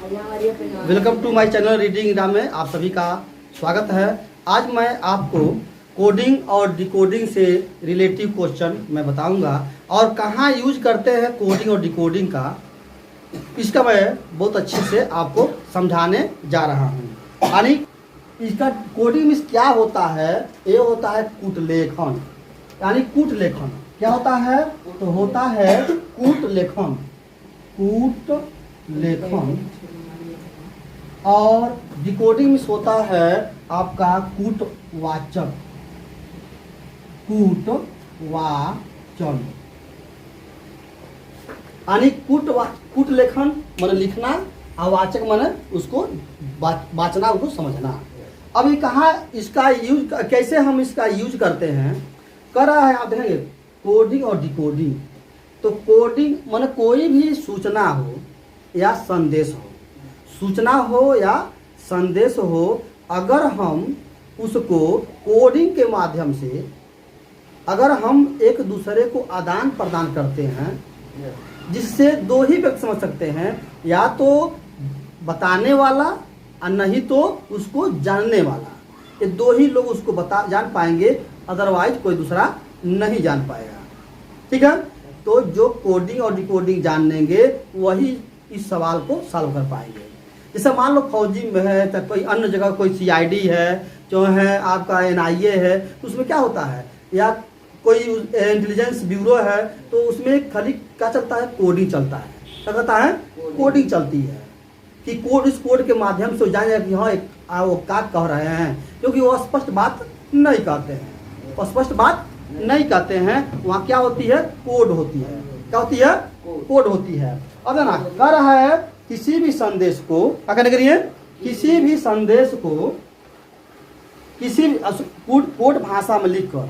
Welcome to my channel reading exam में आप सभी का स्वागत है। आज मैं आपको कोडिंग और डिकोडिंग से रिलेटिव क्वेश्चन मैं बताऊंगा और कहाँ यूज करते हैं कोडिंग और डिकोडिंग का, इसका मैं बहुत अच्छे से आपको समझाने जा रहा हूँ। यानी इसका कोडिंग में क्या होता है, ये होता है कूट लेखन। यानी कूट लेखन क्या होता है, तो होता है कूट लेखन, कूट लेखन। और डिकोडिंग में होता है आपका कूटवाचक, कूटवाचन। यानी कूट लेखन माने लिखना, अवाचक माने उसको वाचना, उसको समझना। अब ये कहाँ इसका यूज, कैसे हम इसका यूज करते हैं, कर रहा है आप देखेंगे कोडिंग और डिकोडिंग। तो कोडिंग माने कोई भी सूचना हो या संदेश हो, सूचना हो या संदेश हो, अगर हम उसको कोडिंग के माध्यम से अगर हम एक दूसरे को आदान प्रदान करते हैं, जिससे दो ही व्यक्ति समझ सकते हैं, या तो बताने वाला और नहीं तो उसको जानने वाला, ये दो ही लोग उसको जान पाएंगे, अदरवाइज कोई दूसरा नहीं जान पाएगा। ठीक है, तो जो कोडिंग और डिकोडिंग जान लेंगे वही इस सवाल को सॉल्व कर पाएंगे। जैसे मान लो फौजी में है, तो कोई अन्य जगह कोई CID है, जो है आपका NIA है, तो उसमें क्या होता है, या कोई इंटेलिजेंस ब्यूरो है, तो उसमें खाली क्या चलता है, कोडिंग चलता है। क्या कहता है, कोडिंग चलती है कि कोड, इस कोड के माध्यम से जाने कि हाँ वो क्या कह रहे हैं, क्योंकि वो स्पष्ट बात नहीं कहते हैं, वो स्पष्ट बात नहीं कहते हैं। वहाँ क्या होती है, कोड होती है। क्या होती है, कोड होती है। अब ना कह रहा है किसी भी संदेश को क्या करने के लिए, किसी भी संदेश को किसी कोड भाषा में लिखकर,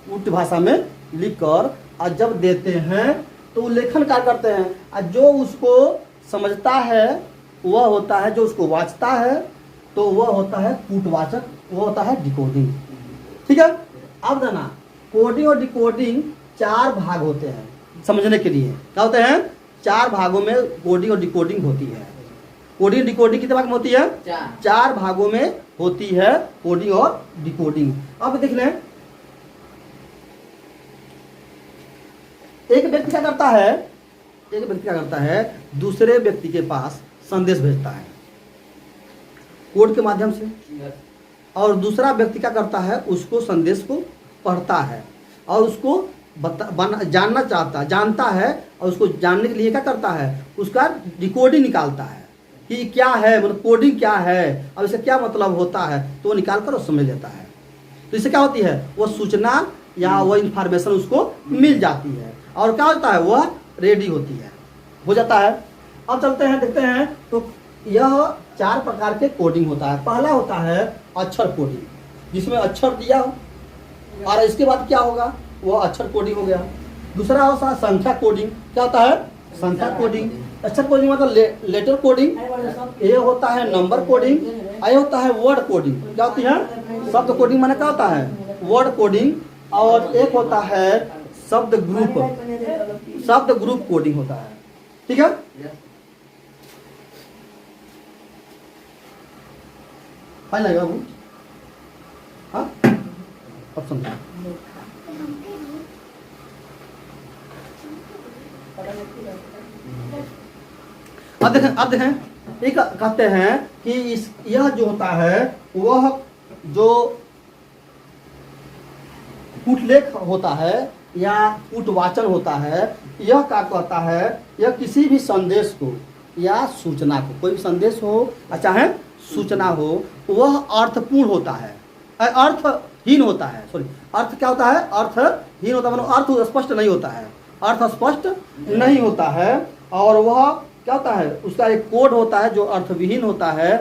कूट भाषा में लिखकर और जब देते हैं तो लेखन कार्य करते हैं। और जो उसको समझता है वह होता है, जो उसको वाचता है तो वह होता है कूटवाचक, वह होता है डिकोडिंग। ठीक है, अब देना कोडिंग और डिकोडिंग चार भाग होते हैं समझने के लिए। क्या होते हैं, चार भागों में कोडिंग और डिकोडिंग होती है। कोडिंग डिकोडिंग कितने भाग में होती है, चार भागों में होती है कोडिंग और डिकोडिंग। अब देख लें, एक व्यक्ति क्या करता है, एक व्यक्ति क्या करता है, दूसरे व्यक्ति के पास संदेश भेजता है कोड के माध्यम से, और दूसरा व्यक्ति क्या करता है, उसको संदेश को पढ़ता है और उसको जानना जानता है, और उसको जानने के लिए क्या करता है, उसका डिकोडिंग निकालता है कि क्या है, मतलब कोडिंग क्या है और इसका क्या मतलब होता है, तो वो निकाल कर वो समझ लेता है। तो इससे क्या होती है, वो सूचना या वो इंफॉर्मेशन उसको मिल जाती है, और क्या होता है, वह रेडी होती है, हो जाता है। अब चलते हैं, देखते हैं। तो यह चार प्रकार के कोडिंग होता है। पहला होता है अक्षर कोडिंग, जिसमें अक्षर दिया हो और इसके बाद क्या होगा, वो अक्षर कोडिंग हो गया। दूसरा होता है संख्या कोडिंग। क्या होता है, संख्या कोडिंग। अक्षर कोडिंग मतलब लेटर कोडिंग। ये होता है नंबर कोडिंग। ये होता है वर्ड कोडिंग। क्या होती है, शब्द कोडिंग माने क्या होता है, वर्ड कोडिंग। और एक होता है शब्द ग्रुप कोडिंग होता है। ठीक है, फाइन लगेगा वो। हाँ, अब समझा। अब देखें एक कहते हैं कि यह जो होता है वह जो कूटलेख होता है या कूटवाचन होता है, यह क्या कहता है, यह किसी भी संदेश को या सूचना को, कोई भी संदेश हो चाहे सूचना हो, वह अर्थपूर्ण होता है, अर्थहीन होता है। सॉरी, अर्थ क्या होता है, अर्थहीन होता है, मतलब अर्थ स्पष्ट नहीं होता है, अर्थ स्पष्ट नहीं होता है। और वह क्या होता है, उसका एक कोड होता है जो अर्थविहीन होता है,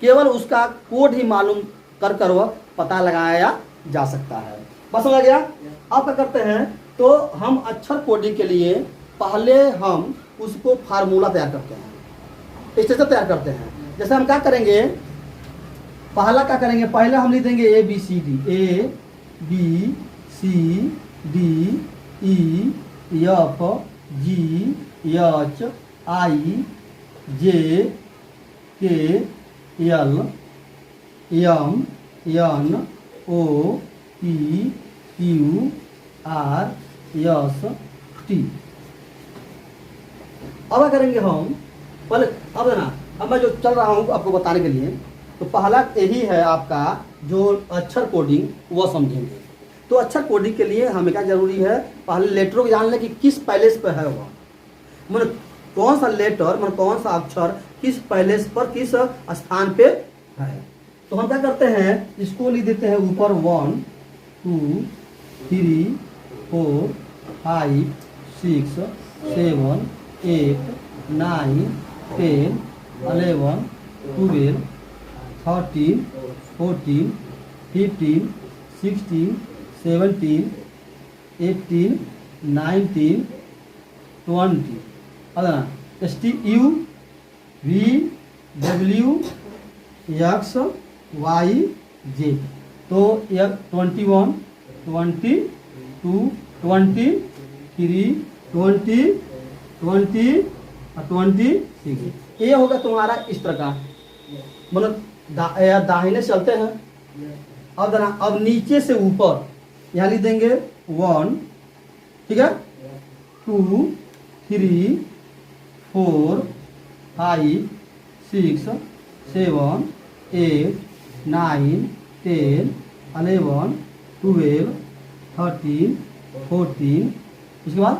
केवल उसका कोड ही मालूम कर वह पता लगाया जा सकता है। बस समझ गया। अब क्या करते हैं, तो हम अक्षर कोडिंग के लिए पहले हम उसको फार्मूला तैयार करते हैं, स्ट्रक्चर तैयार करते हैं। जैसे हम क्या करेंगे, पहला क्या करेंगे, पहले हम लिख देंगे ABCD, ABCDEF GHIJ K L M N O P Q R S T. अब क्या करेंगे हम पहले, अब है ना, अब मैं जो चल रहा हूँ आपको बताने के लिए, तो पहला यही है आपका जो अक्षर कोडिंग वो समझेंगे। तो अक्षर कोडिंग के लिए हमें क्या जरूरी है, पहले लेटरों को जान लें कि किस पैलेस पे है वह, मतलब कौन सा लेटर, मतलब कौन सा अक्षर किस पैलेस पर किस स्थान पे है। तो हम क्या करते हैं, इसको लिख देते हैं ऊपर 1 2 3 4 5 6 7 8 9 10 11 12 13 14 15 16 17 18 19 20। अदना STU VWXYZ। तो यह 21 22 23 20 20 26। ये होगा तुम्हारा इस प्रकार, मतलब दाहिने चलते हैं। अब ना, अब नीचे से ऊपर यहाँ लिख देंगे 1, ठीक है, 2 3 4 5 6 7 8 9 10 11 12 13 14, उसके बाद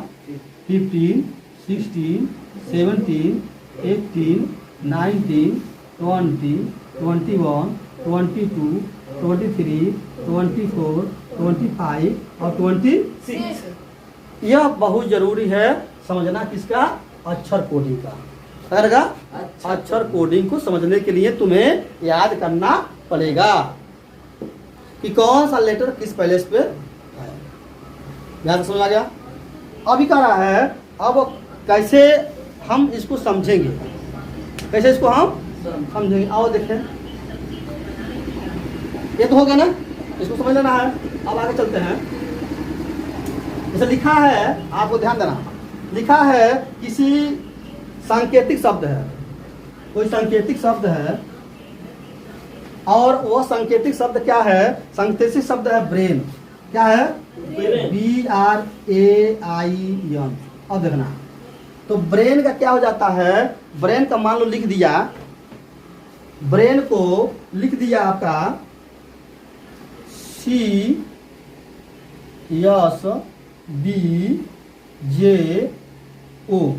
15 16 17 18 19 20 21 22 23 24 25 और 26। यह बहुत जरूरी है समझना, किसका, अक्षर कोडिंग का। अगर अक्षर कोडिंग को समझने के लिए तुम्हें याद करना पड़ेगा कि कौन सा लेटर किस पैलेस पे है। याद समझ आ गया। अभी कह रहा है, अब कैसे हम इसको समझेंगे, कैसे इसको हम समझेंगे। आओ देखें, ये तो हो गया ना, इसको समझ लेना है। अब आगे चलते हैं। जैसे लिखा है, आपको ध्यान देना, लिखा है किसी सांकेतिक शब्द है, कोई सांकेतिक शब्द है, और वह सांकेतिक शब्द क्या है, सांकेतिक शब्द है ब्रेन। क्या है, BRAIN। अब देखना, तो ब्रेन का क्या हो जाता है, ब्रेन का मान लो लिख दिया, ब्रेन को लिख दिया आपका CSBJO।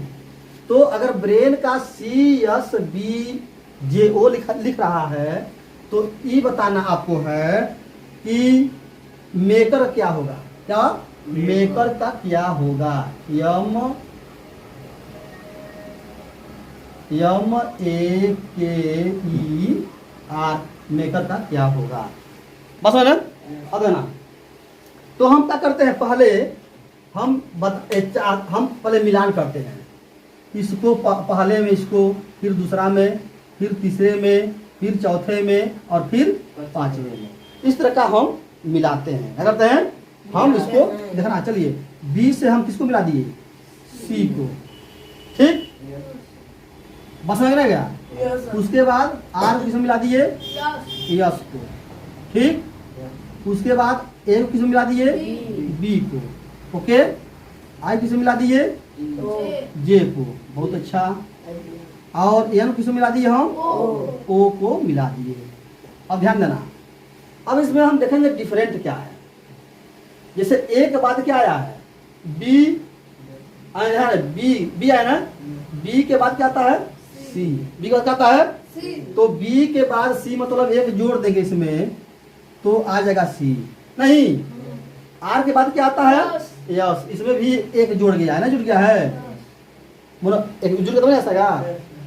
तो अगर ब्रेन का CSBJO लिख रहा है, तो ये बताना आपको है कि मेकर क्या होगा, क्या मेकर का क्या होगा, MEKER, मेकर का क्या होगा। बस है ना। अब है ना, तो हम क्या करते हैं, पहले हम पहले मिलान करते हैं, इसको पहले में, इसको फिर दूसरा में, फिर तीसरे में, फिर चौथे में, और फिर पांचवें में। इस तरह का हम मिलाते हैं। क्या करते हैं हम, इसको देखना। चलिए, B से हम किसको मिला दिए, C को, ठीक, बस में गया। उसके बाद R को किसको मिला दिए, S को, ठीक। उसके बाद A को किसको मिला दिए, B को, ओके। I किसको मिला दिए, J को, बहुत अच्छा। और N किसको मिला दिए हम, O को मिला दिए। अब ध्यान देना, अब इसमें हम देखेंगे डिफरेंट क्या है। जैसे A के बाद क्या आया है, B आया है, B आया ना, B के बाद क्या आता है, C, B के बाद क्या आता है, तो B के बाद C, मतलब एक जोड़ देंगे इसमें, तो आ जाएगा C। नहीं, R के बाद क्या आता है, यस, इसमें भी एक जोड़ गया है ना, जुड़ गया है, मतलब एक जुड़ गया तो नहीं आएगा।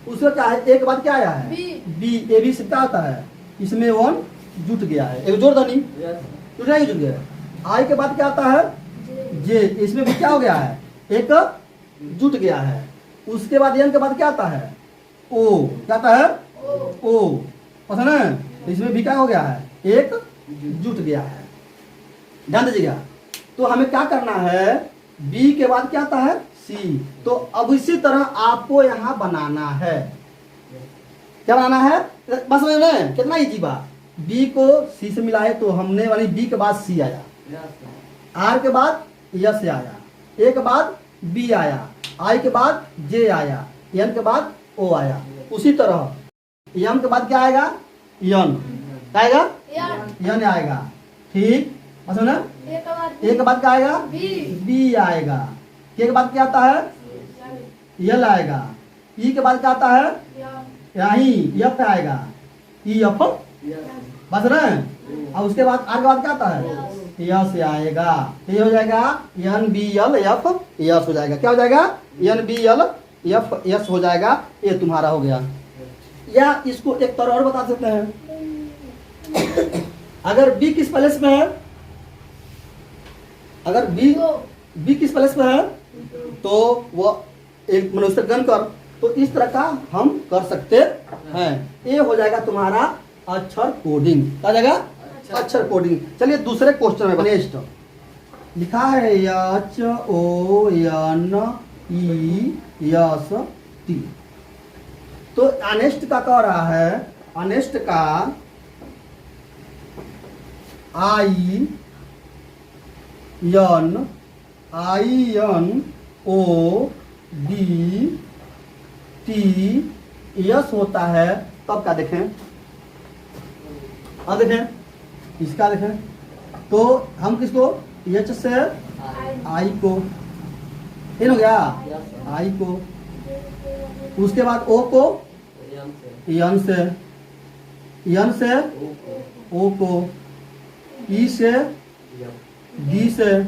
उसका क्या है, एक के बाद क्या आया है, B, A B से क्या आता है, इसमें 1 जुट गया है, एक जोड़ था नहीं, जुट नहीं, जुट गया है। I के बाद क्या आता है, J, इसमें भी क्या हो गया है, एक जुट गया है। उसके बाद N के बाद क्या आता है, O, क्या आता है, O, पता ना, इसमें भी क्या हो गया है, एक जुट गया है। ध्यान दीजिएगा। तो हमें क्या करना है, B के बाद क्या आता है, C। तो अब इसी तरह आपको यहाँ बनाना है, क्या बनाना है? बस में कितना इजी बा। बी को सी से मिलाए तो हमने वाली बी के बाद सी आया, आर के बाद यस आया, ए के बाद बी आया, आई के बाद जे आया, एन के बाद ओ आया। उसी तरह एम के बाद क्या आएगा? यन। क्या आएगा? यन आएगा। ठीक समझ ना? ए के बाद क्या आएगा? बी आएगा। के के बाद क्या आता है? यल आएगा। ई के बाद क्या आता है? यही यफ आएगा। ई एफ बस ना। और उसके बाद आर के बाद क्या आता है? यस आएगा। तो ये हो जाएगा N B L F S हो जाएगा। क्या हो जाएगा? N B L F S हो जाएगा। ये तुम्हारा हो गया। या इसको एक तरह और बता सकते हैं। अगर बी किस प्लेस में है, अगर बी किस प्लेस में है तो वो एक मनुष्य गण कर, तो इस तरह का हम कर सकते हैं। ये हो जाएगा तुम्हारा अक्षर कोडिंग। क्या जाएगा? अक्षर कोडिंग। चलिए दूसरे क्वेश्चन में नेक्स्ट लिखा है H O N E S T. तो अनेस्ट का कह रहा है, अनेस्ट का I N O D T S होता है। तब क्या देखें? अब देखें इसका देखें तो हम किसको एच से आई को इन हो गया, आई को, उसके बाद ओ को एन से ओ को, ई से डी से,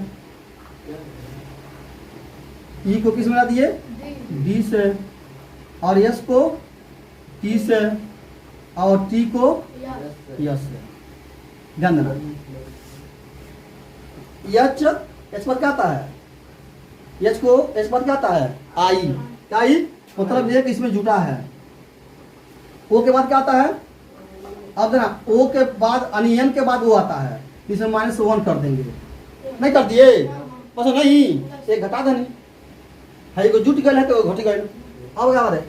ई को किस मिला दिए? डी से, और यस को टी से, और टी को यस से। ध्यान देना एच पर क्या आता है? एच को एच पर क्या आता है? आई। क्या आई? मतलब एक इसमें जुटा है। ओ के बाद क्या आता है? अब देना ओ के बाद अनियन के बाद वो आता है, इसमें -1 कर देंगे। नहीं कर दिए? बस नहीं, एक घटा देनी है। एगो जुट गए है तो घट गए। अब क्या बात है?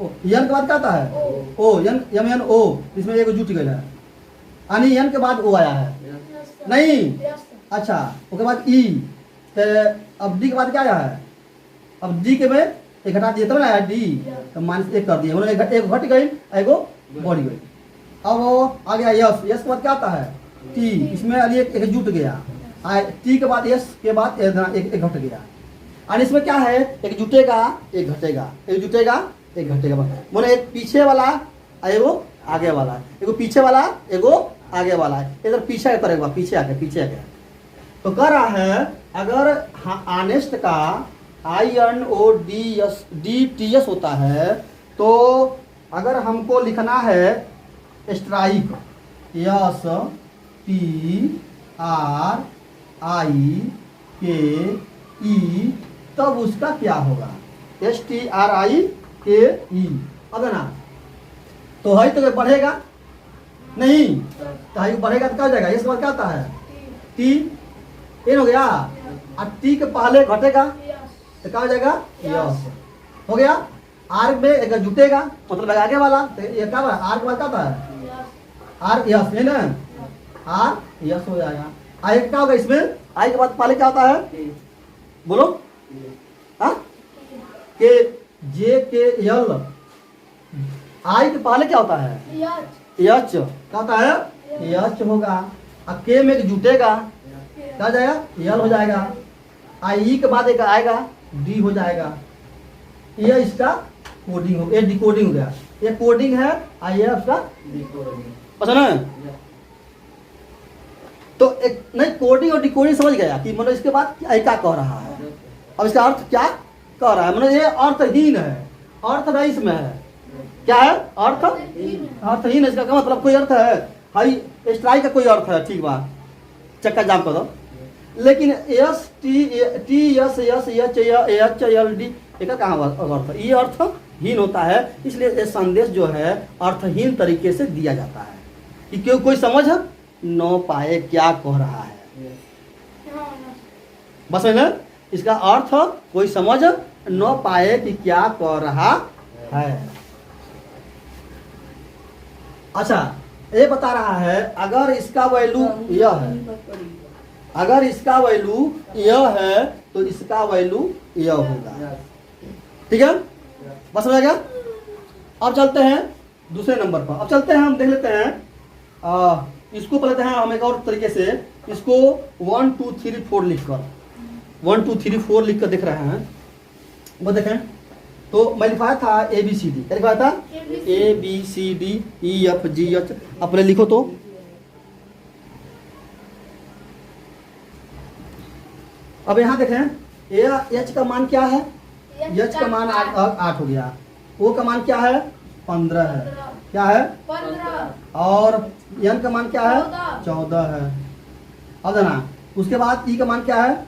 ओ यन के बाद क्या आता है? ओ यन यम एन ओ, इसमें एगो जुट गए है। यानी यन के बाद ओ आया है नहीं? अच्छा उसके बाद ई, तो अब डी के बाद क्या आया है? अब डी के में एक घटा दिए तब ना आया डी, तो -1 कर दिए। मतलब एक घट गई, एगो बढ़ गई। अब आ गया यस। यस के बाद क्या आता है? टी, इसमें एक जुट गया। टी के बाद यस के बाद एक घट गया। और इसमें क्या है? एक जुटेगा एक घटेगा, एक जुटेगा एक घटेगा। बोले एक पीछे वाला एगो आगे वाला, एगो पीछे वाला एगो आगे वाला है। इधर पीछे करेगा, पीछे आगे। तो कह रहा है अगर ऑनेस्ट का I N O D T S होता है, तो अगर हमको लिखना है strike S T R I K E, तब उसका क्या होगा? STRIKE। अब ना तो है तो बढ़ेगा नहीं, तो है बढ़ेगा तो क्या हो जाएगा? इस बार क्या आता है? टी इन हो गया, और टी के पहले घटेगा तो क्या हो जाएगा? यस हो गया। आर में एक जुटेगा, मतलब आगे वाला, तो ये क्या है? आर के बाद क्या आता है? आर यस है ना, आर यस हो जाएगा। आई क्या होगा इसमें? आई के बाद पहले क्या होता है? बोलो हाँ? के जे के यल, आई के पहले क्या होता है? यच। क्या होता है? यच होगा। और के में जुटेगा, क्या हो जाएगा? यल हो जाएगा। आई के बाद एक आएगा डी हो जाएगा। ये इसका कोडिंग हो, ये डिकोडिंग हो गया। ये कोडिंग है, आई है उसका पता ना। तो एक नहीं कोडिंग और डिकोडिंग समझ गया कि मतलब इसके बाद क्या कह रहा है। अब इसका अर्थ क्या कह रहा है? मतलब ये अर्थहीन है, अर्थ नहीं इसमें है। क्या है? अर्थहीन है। इसका क्या मतलब? कोई अर्थ है? हाई स्ट्राइक का कोई अर्थ है? ठीक बात, चक्का जाम कर दो। लेकिन S T S S H H L D एक कहाँ अर्थ? ये अर्थहीन होता है, इसलिए ये संदेश जो है अर्थहीन तरीके से दिया जाता है कि क्यों कोई समझ न पाए क्या कह रहा है। बस है ना, इसका अर्थ कोई समझ न पाए कि क्या कह रहा है। अच्छा ये बता रहा है अगर इसका वैल्यू यह है, अगर इसका वैल्यू यह है तो इसका वैल्यू यह होगा। ठीक है, बस हो गया। अब चलते हैं दूसरे नंबर पर। अब चलते हैं, हम देख लेते हैं इसको पढ़ते हैं हम एक और तरीके से। इसको 1 2 3 4 लिखकर 1 2 3 4 लिखकर देख रहे हैं। वो देखें तो मैं लिखवाया था ABCD, क्या लिखवाया था ABCD EFGH। अपने लिखो तो अब यहाँ देखें H का मान क्या है, H का मान 8 हो गया। O का मान क्या है 15 है, क्या है 15 और N का मान क्या है 14 है। अब देना उसके बाद E का मान क्या है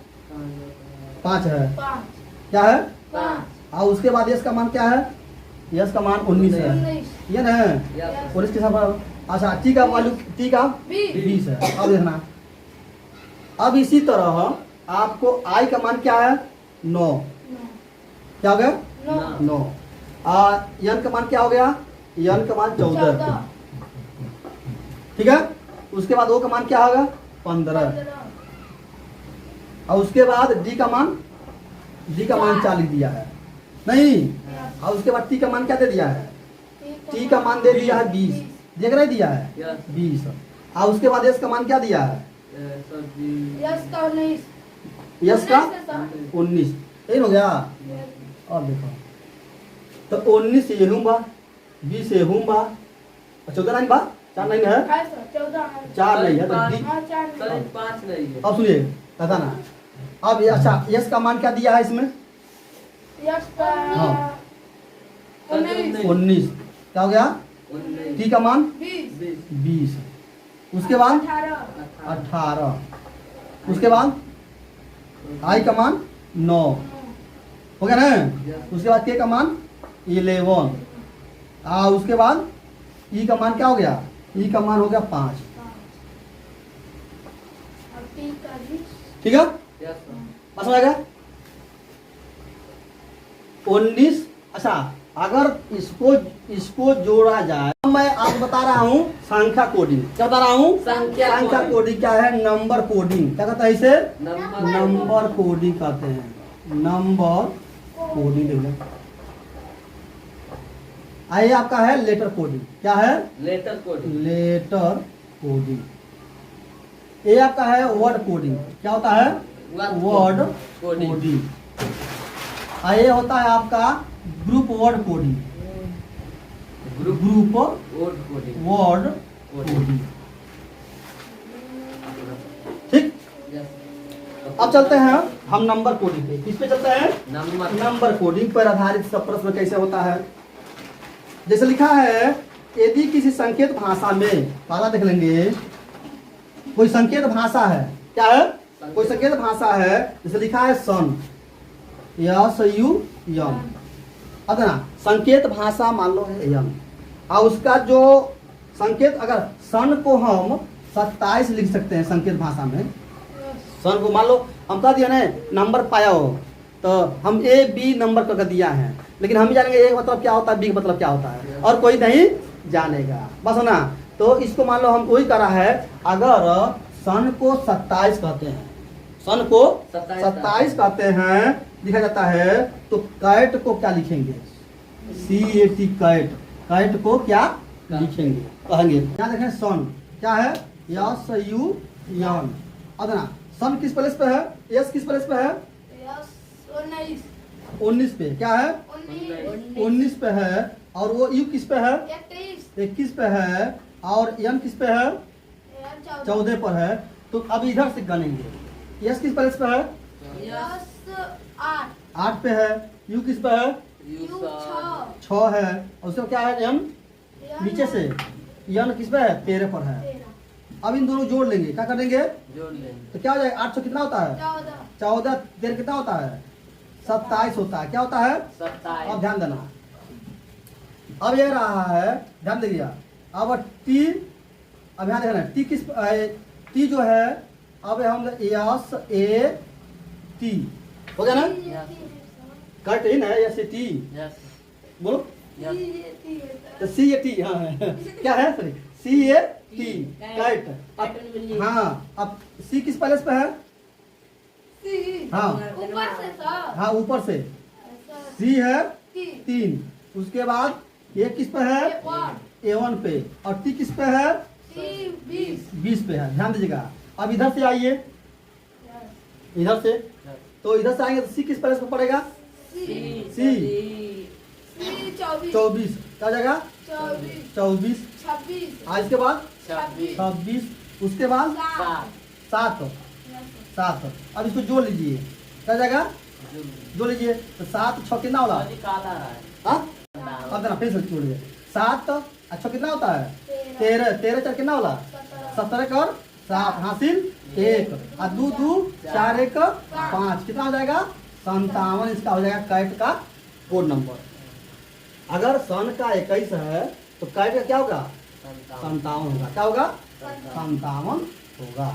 5 है, 5 क्या है 5 और उसके बाद S का मान क्या है, S का मान 19 है, 19 ये ना और इसके साथ अच्छा T का वैल्यू T का 20 है। अब देखना अब इसी तरह आपको I का मान क्या है 9, क्या हो गया 9 N का मान क्या हो गया, N का मान 14। ठीक है, उसके बाद O का मान क्या होगा 15 और उसके बाद D का मान 40 दिया है नहीं, और उसके बाद T का मान क्या दे दिया है, T का मान दे दिया है 20, देख रहे दिया है 20 और उसके बाद S का मान क्या दिया है, S का 19। यही हो गया। अब देखो तो 19 ये हूँ बा 20 ये हूँ बा 14 नहीं बा 4 नहीं है 4 नहीं है तो D 5 नहीं है। अब सुनिए पता ना अब ये अच्छा यस का मान क्या दिया है इसमें 19, क्या हो गया टी का मान 20 उसके बाद 18 उसके बाद आई का मान 9 हो गया ना। उसके बाद के का मान 11 उसके बाद ई का मान क्या हो गया, ई का मान हो गया 5। ठीक है बस हो जाएगा 19। अच्छा अगर इसको जोड़ा जाए, मैं आपको बता रहा हूँ संख्या कोडिंग, क्या बता रहा हूँ संख्या कोडिंग क्या है, नंबर कोडिंग क्या कहता है इसे, नंबर कोडिंग कहते हैं, नंबर कोडिंग देख लें। आइए आपका है लेटर कोडिंग, क्या है लेटर कोडिंग, लेटर कोडिंग। ये आपका है वर्ड कोडिंग, क्या होता है वर्ड कोडिंग। ये होता है आपका group word coding, group word coding. ठीक, अब चलते हैं हम नंबर कोडिंग पे। किस पे चलते हैं, नंबर कोडिंग पर आधारित सब प्रश्न कैसे होता है। जैसे लिखा है यदि किसी संकेत भाषा में, पहला देख लेंगे कोई संकेत भाषा है, क्या है कोई संकेत भाषा है, जैसे लिखा है सन SUN। अब ना संकेत भाषा मान लो है यम और उसका जो संकेत अगर सन को हम 27 लिख सकते हैं संकेत भाषा में, सन को मान लो हम कह दिया ना नंबर पाया हो तो हम AB नंबर करके दिया है, लेकिन हम जानेंगे A मतलब क्या होता है, B मतलब क्या होता है और कोई नहीं जानेगा, बस हो ना। तो इसको मान लो हम वही करा है, अगर सन को 27 कहते हैं, सन को 27 कहते हैं लिखा जाता है, तो कैट को क्या लिखेंगे CAT कैट, कैट को क्या लिखेंगे कहेंगे। यहाँ देखें सन क्या है SUN। अब ना सन किस प्लेस पे है, S किस प्लेस पे है 19 पे, क्या है 19 पे है और वो U किस पे है 21 पे है और M किस पे है 14 पर है। तो अब इधर से गनेंगे, S किस प्लेस पे है 8 पे है, U किस पे है 6 है और उसका क्या है M नीचे से, N किस पे है 13 पर है। अब इन दोनों जोड़ लेंगे, क्या कर देंगे जोड़ लेंगे, तो क्या हो जाएगा 800 कितना होता है 14 13 कितना होता है 27 होता है, क्या होता है 27। अब ध्यान देना, अब ये रहा है ध्यान देखिए। अब T, अब यहाँ देखना T किस T जो है, अब हम SAT हो गया ना, कट ही ना SAT बोलो तो CAT हाँ क्या है सॉरी CAT कैट। कैट। हाँ अब C किस पैलेस पे है? हाँ ऊपर से सर। हाँ ऊपर से C है 3, उसके बाद A किस पे है? A1 पे, और T किस पे है? 20 पे है। ध्यान दीजिएगा। अब इधर से आइए, इधर से, तो इधर से आएंगे तो C किस पैलेस पे पड़ेगा? C 24 क्या जगह? 24। 26 आज के बाद 26 26, उसके बाद 7। अब इसको जोड़ लीजिए, क्या जगह? जोड़ लीजिए तो 7 6 कितना होला? काला है। हाँ अब देना फिर से जोड़िए। 7 अच्छा कितना होता है? 13 13 4 कितना होला? 17 कर 7 हासिल 1 और 2 2 4 1 5 कितना हो जाएगा? 57। इसका हो जाएगा कैट का कोड नंबर। अगर सन का 21 है तो कैट का क्या होगा? 57 होगा। क्या होगा? 57 होगा।